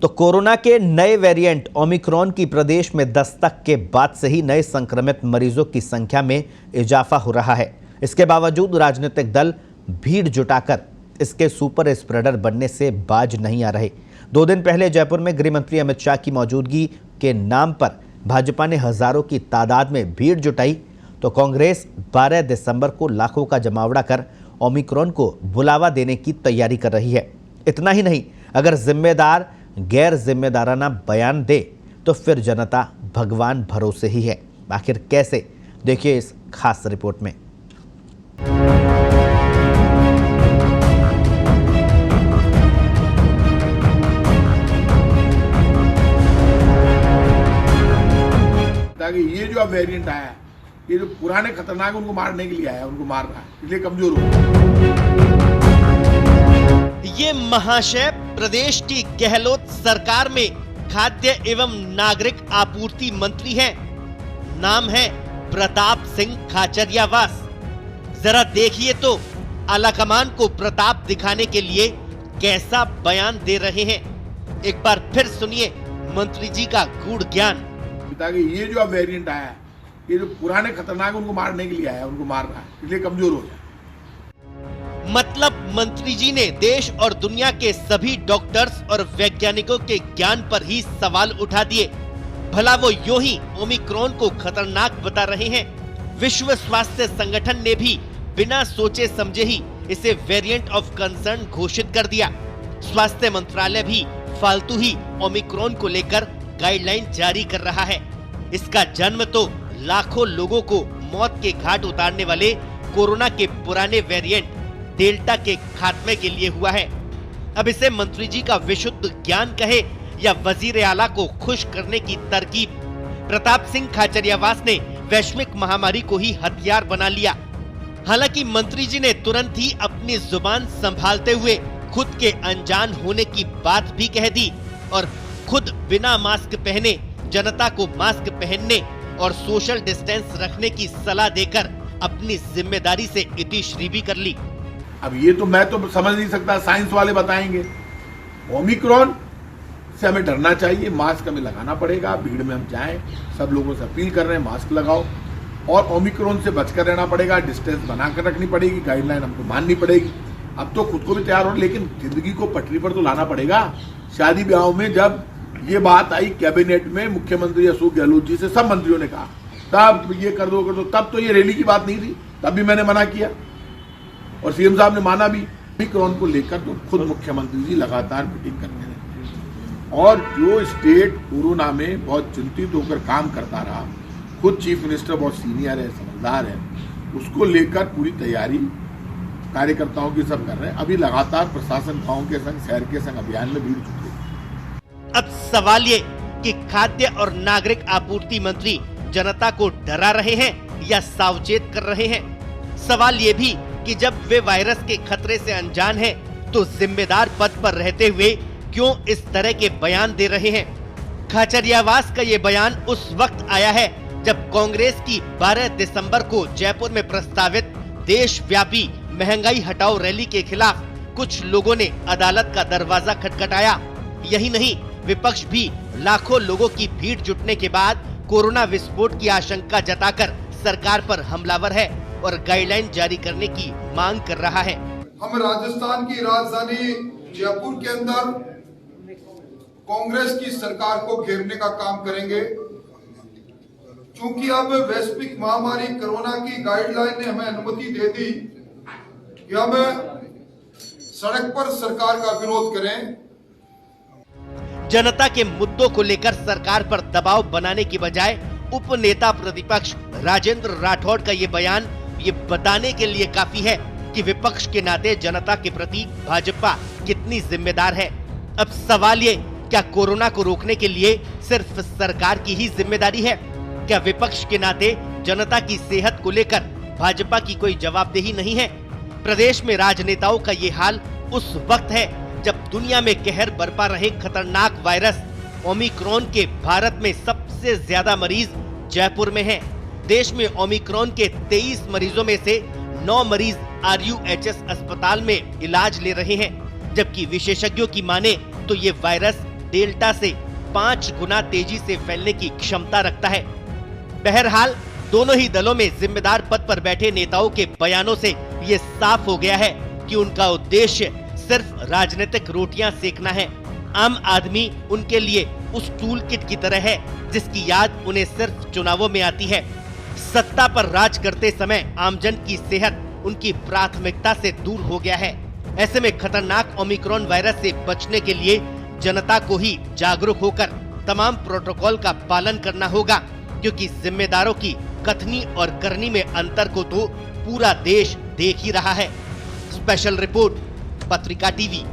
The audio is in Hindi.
तो कोरोना के नए वेरिएंट ओमिक्रॉन की प्रदेश में दस्तक के बाद से ही नए संक्रमित मरीजों की संख्या में इजाफा हो रहा है। इसके बावजूद राजनीतिक दल भीड़ जुटाकर इसके सुपर स्प्रेडर बनने से बाज नहीं आ रहे। 2 दिन पहले जयपुर में गृह मंत्री अमित शाह की मौजूदगी के नाम पर भाजपा ने हजारों की तादाद में भीड़ जुटाई, तो कांग्रेस 12 दिसंबर को लाखों का जमावड़ा कर ओमिक्रॉन को बुलावा देने की तैयारी कर रही है। इतना ही नहीं, अगर जिम्मेदार गैर जिम्मेदाराना बयान दे तो फिर जनता भगवान भरोसे ही है। आखिर कैसे, देखिए इस खास रिपोर्ट में। ये जो अब वेरिएंट आया, ये जो पुराने खतरनाक उनको मारने के लिए आया, उनको मार रहा है, इसलिए कमजोर हो। ये महाशय प्रदेश की गहलोत सरकार में खाद्य एवं नागरिक आपूर्ति मंत्री हैं। नाम है प्रताप सिंह खाचरियावास। जरा देखिए तो आलाकमान को प्रताप दिखाने के लिए कैसा बयान दे रहे हैं। एक बार फिर सुनिए मंत्री जी का गूढ़ ज्ञान। ये जो अब वेरिएंट आया, ये जो पुराने खतरनाक उनको मारने के लिए आया, उनको मार रहा है, इसलिए कमजोर हो जाए। मतलब मंत्री जी ने देश और दुनिया के सभी डॉक्टर्स और वैज्ञानिकों के ज्ञान पर ही सवाल उठा दिए। भला वो यूं ही ओमिक्रॉन को खतरनाक बता रहे हैं। विश्व स्वास्थ्य संगठन ने भी बिना सोचे समझे ही इसे वेरिएंट ऑफ कंसर्न घोषित कर दिया। स्वास्थ्य मंत्रालय भी फालतू ही ओमिक्रॉन को लेकर गाइडलाइन जारी कर रहा है। इसका जन्म तो लाखों लोगों को मौत के घाट उतारने वाले कोरोना के पुराने वेरिएंट डेल्टा के खात्मे के लिए हुआ है। अब इसे मंत्री जी का विशुद्ध ज्ञान कहे या वजीर आला को खुश करने की तरकीब, प्रताप सिंह खाचरियावास ने वैश्विक महामारी को ही हथियार बना लिया। हालांकि मंत्री जी ने तुरंत ही अपनी जुबान संभालते हुए खुद के अनजान होने की बात भी कह दी और खुद बिना मास्क पहने जनता को मास्क पहनने और सोशल डिस्टेंस रखने की सलाह देकर अपनी जिम्मेदारी से इतिश्री भी कर ली। अब ये तो मैं तो समझ नहीं सकता, साइंस वाले बताएंगे। ओमिक्रॉन से हमें डरना चाहिए, मास्क हमें लगाना पड़ेगा, भीड़ में हम जाएं, सब लोगों से अपील कर रहे हैं मास्क लगाओ, और ओमिक्रॉन से बचकर रहना पड़ेगा, डिस्टेंस बनाकर रखनी पड़ेगी, गाइडलाइन हमको माननी पड़ेगी। अब तो खुद को भी तैयार हो, लेकिन जिंदगी को पटरी पर तो लाना पड़ेगा। शादी ब्याह में जब ये बात आई कैबिनेट में, मुख्यमंत्री अशोक गहलोत जी से सब मंत्रियों ने कहा तब ये कर दो, तब तो ये रैली की बात नहीं थी, तब भी मैंने मना किया और सीएम साहब ने माना भी। ओमिक्रॉन को लेकर तो खुद मुख्यमंत्री जी लगातार मीटिंग करते रहे और जो स्टेट कोरोना में बहुत चिंतित होकर काम करता रहा, खुद चीफ मिनिस्टर बहुत सीनियर है, समझदार है, उसको लेकर पूरी तैयारी कार्यकर्ताओं की सब कर रहे हैं। अभी लगातार प्रशासन गांव के संग, शहर के संग अभियान में भीड़ जुटी। अब सवाल ये कि खाद्य और नागरिक आपूर्ति मंत्री जनता को डरा रहे हैं या सावचेत कर रहे हैं। सवाल ये भी कि जब वे वायरस के खतरे से अनजान हैं, तो जिम्मेदार पद पर रहते हुए क्यों इस तरह के बयान दे रहे हैं। खाचरियावास का ये बयान उस वक्त आया है जब कांग्रेस की 12 दिसंबर को जयपुर में प्रस्तावित देशव्यापी महंगाई हटाओ रैली के खिलाफ कुछ लोगों ने अदालत का दरवाजा खटखटाया। यही नहीं, विपक्ष भी लाखों लोगों की भीड़ जुटने के बाद कोरोना विस्फोट की आशंका जताकर सरकार पर हमलावर है और गाइडलाइन जारी करने की मांग कर रहा है। हम राजस्थान की राजधानी जयपुर के अंदर कांग्रेस की सरकार को घेरने का काम करेंगे, क्योंकि अब वैश्विक महामारी कोरोना की गाइडलाइन ने हमें अनुमति दे दी कि हम सड़क पर सरकार का विरोध करें। जनता के मुद्दों को लेकर सरकार पर दबाव बनाने की बजाय उप नेता प्रतिपक्ष राजेंद्र राठौड़ का ये बयान ये बताने के लिए काफी है कि विपक्ष के नाते जनता के प्रति भाजपा कितनी जिम्मेदार है। अब सवाल ये, क्या कोरोना को रोकने के लिए सिर्फ सरकार की ही जिम्मेदारी है? क्या विपक्ष के नाते जनता की सेहत को लेकर भाजपा की कोई जवाबदेही नहीं है? प्रदेश में राजनेताओं का ये हाल उस वक्त है जब दुनिया में कहर बरपा रहे खतरनाक वायरस ओमिक्रॉन के भारत में सबसे ज्यादा मरीज जयपुर में हैं। देश में ओमिक्रॉन के 23 मरीजों में से 9 मरीज RUHS अस्पताल में इलाज ले रहे हैं, जबकि विशेषज्ञों की माने तो ये वायरस डेल्टा से 5 गुना तेजी से फैलने की क्षमता रखता है। बहरहाल दोनों ही दलों में जिम्मेदार पद पर बैठे नेताओं के बयानों से ये साफ हो गया है कि उनका उद्देश्य सिर्फ राजनीतिक रोटियां सेकना है। आम आदमी उनके लिए उस टूल किट की तरह है जिसकी याद उन्हें सिर्फ चुनावों में आती है। सत्ता पर राज करते समय आमजन की सेहत उनकी प्राथमिकता से दूर हो गया है। ऐसे में खतरनाक ओमिक्रॉन वायरस से बचने के लिए जनता को ही जागरूक होकर तमाम प्रोटोकॉल का पालन करना होगा, क्योंकि जिम्मेदारों की कथनी और करनी में अंतर को तो पूरा देश देख ही रहा है। स्पेशल रिपोर्ट, पत्रिका टीवी।